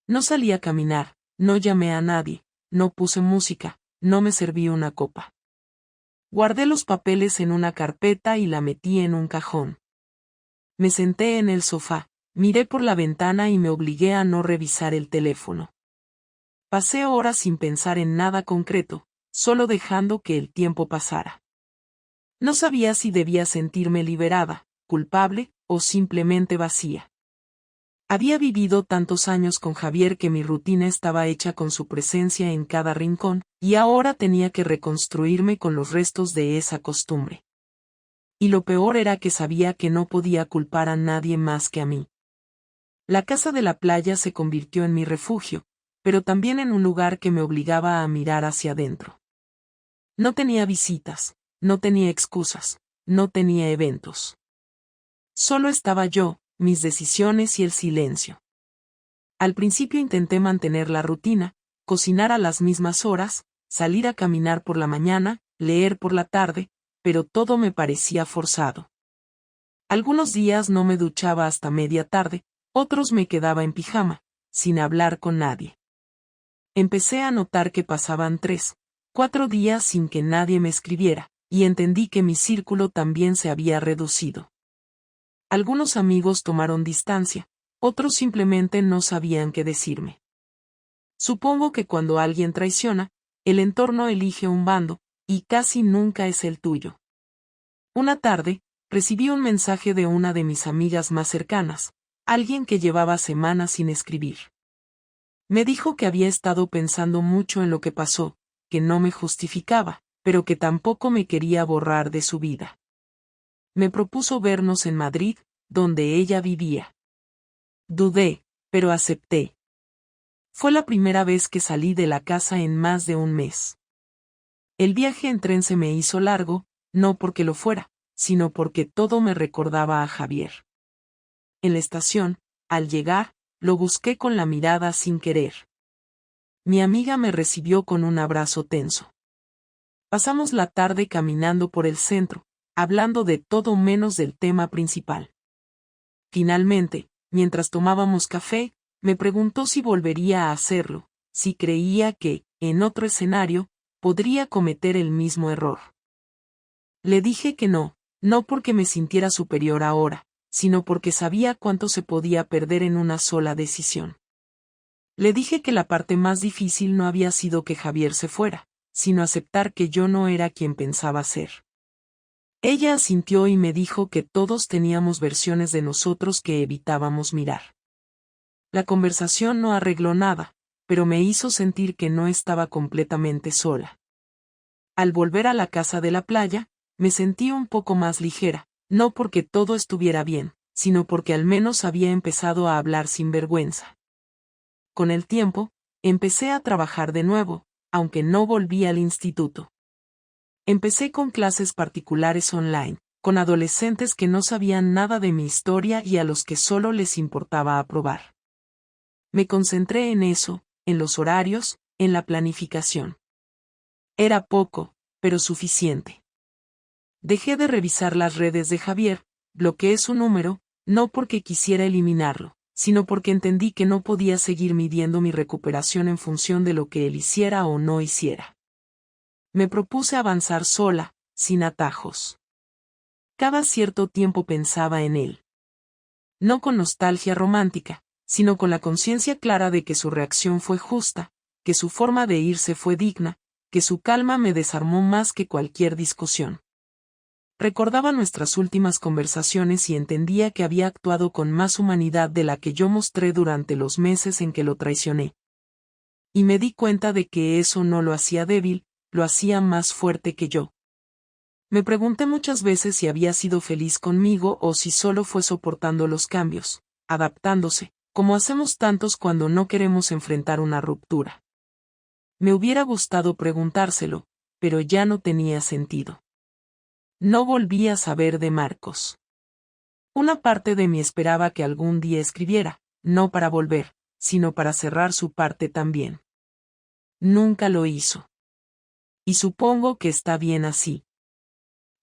No salí a caminar, no llamé a nadie, no puse música, no me serví una copa. Guardé los papeles en una carpeta y la metí en un cajón. Me senté en el sofá, miré por la ventana y me obligué a no revisar el teléfono. Pasé horas sin pensar en nada concreto, solo dejando que el tiempo pasara. No sabía si debía sentirme liberada, culpable, o simplemente vacía. Había vivido tantos años con Javier que mi rutina estaba hecha con su presencia en cada rincón, y ahora tenía que reconstruirme con los restos de esa costumbre. Y lo peor era que sabía que no podía culpar a nadie más que a mí. La casa de la playa se convirtió en mi refugio, pero también en un lugar que me obligaba a mirar hacia adentro. No tenía visitas, no tenía excusas, no tenía eventos. Solo estaba yo, mis decisiones y el silencio. Al principio intenté mantener la rutina, cocinar a las mismas horas, salir a caminar por la mañana, leer por la tarde, pero todo me parecía forzado. Algunos días no me duchaba hasta media tarde, otros me quedaba en pijama, sin hablar con nadie. Empecé a notar que pasaban 3, 4 días sin que nadie me escribiera, y entendí que mi círculo también se había reducido. Algunos amigos tomaron distancia, otros simplemente no sabían qué decirme. Supongo que cuando alguien traiciona, el entorno elige un bando, y casi nunca es el tuyo. Una tarde, recibí un mensaje de una de mis amigas más cercanas, alguien que llevaba semanas sin escribir. Me dijo que había estado pensando mucho en lo que pasó, que no me justificaba, pero que tampoco me quería borrar de su vida. Me propuso vernos en Madrid, donde ella vivía. Dudé, pero acepté. Fue la primera vez que salí de la casa en más de un mes. El viaje en tren se me hizo largo, no porque lo fuera, sino porque todo me recordaba a Javier. En la estación, al llegar, lo busqué con la mirada sin querer. Mi amiga me recibió con un abrazo tenso. Pasamos la tarde caminando por el centro, hablando de todo menos del tema principal. Finalmente, mientras tomábamos café, me preguntó si volvería a hacerlo, si creía que, en otro escenario, podría cometer el mismo error. Le dije que no, no porque me sintiera superior ahora, sino porque sabía cuánto se podía perder en una sola decisión. Le dije que la parte más difícil no había sido que Javier se fuera, sino aceptar que yo no era quien pensaba ser. Ella asintió y me dijo que todos teníamos versiones de nosotros que evitábamos mirar. La conversación no arregló nada, pero me hizo sentir que no estaba completamente sola. Al volver a la casa de la playa, me sentí un poco más ligera, no porque todo estuviera bien, sino porque al menos había empezado a hablar sin vergüenza. Con el tiempo, empecé a trabajar de nuevo, aunque no volví al instituto. Empecé con clases particulares online, con adolescentes que no sabían nada de mi historia y a los que solo les importaba aprobar. Me concentré en eso, en los horarios, en la planificación. Era poco, pero suficiente. Dejé de revisar las redes de Javier, bloqueé su número, no porque quisiera eliminarlo, sino porque entendí que no podía seguir midiendo mi recuperación en función de lo que él hiciera o no hiciera. Me propuse avanzar sola, sin atajos. Cada cierto tiempo pensaba en él. No con nostalgia romántica, sino con la conciencia clara de que su reacción fue justa, que su forma de irse fue digna, que su calma me desarmó más que cualquier discusión. Recordaba nuestras últimas conversaciones y entendía que había actuado con más humanidad de la que yo mostré durante los meses en que lo traicioné. Y me di cuenta de que eso no lo hacía débil, lo hacía más fuerte que yo. Me pregunté muchas veces si había sido feliz conmigo o si solo fue soportando los cambios, adaptándose, como hacemos tantos cuando no queremos enfrentar una ruptura. Me hubiera gustado preguntárselo, pero ya no tenía sentido. No volví a saber de Marcos. Una parte de mí esperaba que algún día escribiera, no para volver, sino para cerrar su parte también. Nunca lo hizo. Y supongo que está bien así.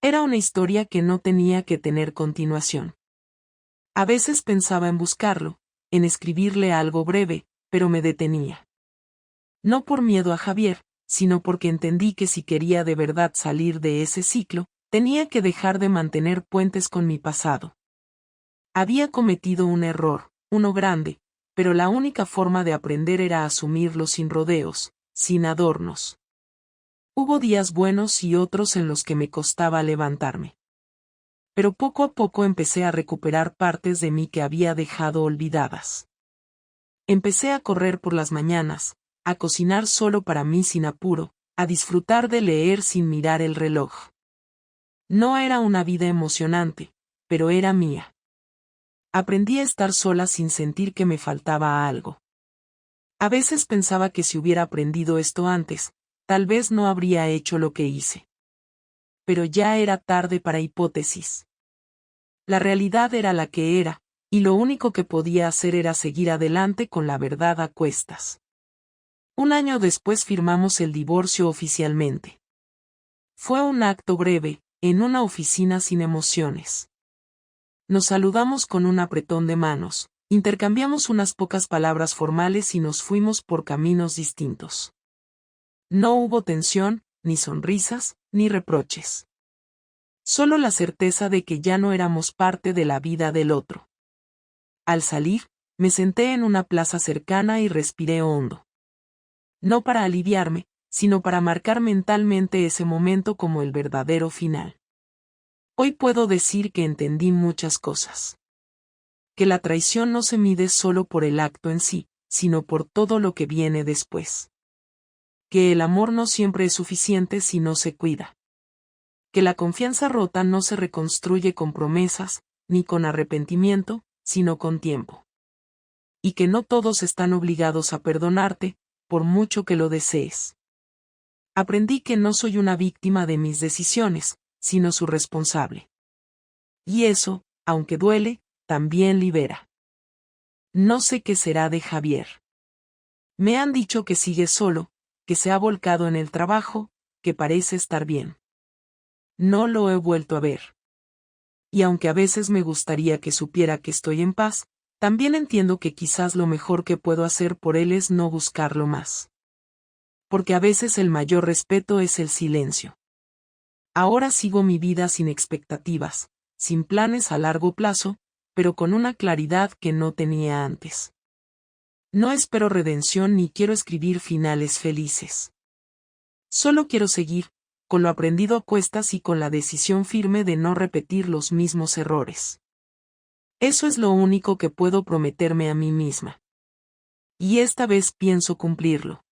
Era una historia que no tenía que tener continuación. A veces pensaba en buscarlo, en escribirle algo breve, pero me detenía. No por miedo a Javier, sino porque entendí que si quería de verdad salir de ese ciclo, tenía que dejar de mantener puentes con mi pasado. Había cometido un error, uno grande, pero la única forma de aprender era asumirlo sin rodeos, sin adornos. Hubo días buenos y otros en los que me costaba levantarme. Pero poco a poco empecé a recuperar partes de mí que había dejado olvidadas. Empecé a correr por las mañanas, a cocinar solo para mí sin apuro, a disfrutar de leer sin mirar el reloj. No era una vida emocionante, pero era mía. Aprendí a estar sola sin sentir que me faltaba algo. A veces pensaba que si hubiera aprendido esto antes, tal vez no habría hecho lo que hice. Pero ya era tarde para hipótesis. La realidad era la que era, y lo único que podía hacer era seguir adelante con la verdad a cuestas. Un año después firmamos el divorcio oficialmente. Fue un acto breve, en una oficina sin emociones. Nos saludamos con un apretón de manos, intercambiamos unas pocas palabras formales y nos fuimos por caminos distintos. No hubo tensión, ni sonrisas, ni reproches. Solo la certeza de que ya no éramos parte de la vida del otro. Al salir, me senté en una plaza cercana y respiré hondo. No para aliviarme, sino para marcar mentalmente ese momento como el verdadero final. Hoy puedo decir que entendí muchas cosas. Que la traición no se mide solo por el acto en sí, sino por todo lo que viene después. Que el amor no siempre es suficiente si no se cuida. Que la confianza rota no se reconstruye con promesas, ni con arrepentimiento, sino con tiempo. Y que no todos están obligados a perdonarte, por mucho que lo desees. Aprendí que no soy una víctima de mis decisiones, sino su responsable. Y eso, aunque duele, también libera. No sé qué será de Javier. Me han dicho que sigue solo, que se ha volcado en el trabajo, que parece estar bien. No lo he vuelto a ver. Y aunque a veces me gustaría que supiera que estoy en paz, también entiendo que quizás lo mejor que puedo hacer por él es no buscarlo más. Porque a veces el mayor respeto es el silencio. Ahora sigo mi vida sin expectativas, sin planes a largo plazo, pero con una claridad que no tenía antes. No espero redención ni quiero escribir finales felices. Solo quiero seguir, con lo aprendido a cuestas y con la decisión firme de no repetir los mismos errores. Eso es lo único que puedo prometerme a mí misma. Y esta vez pienso cumplirlo.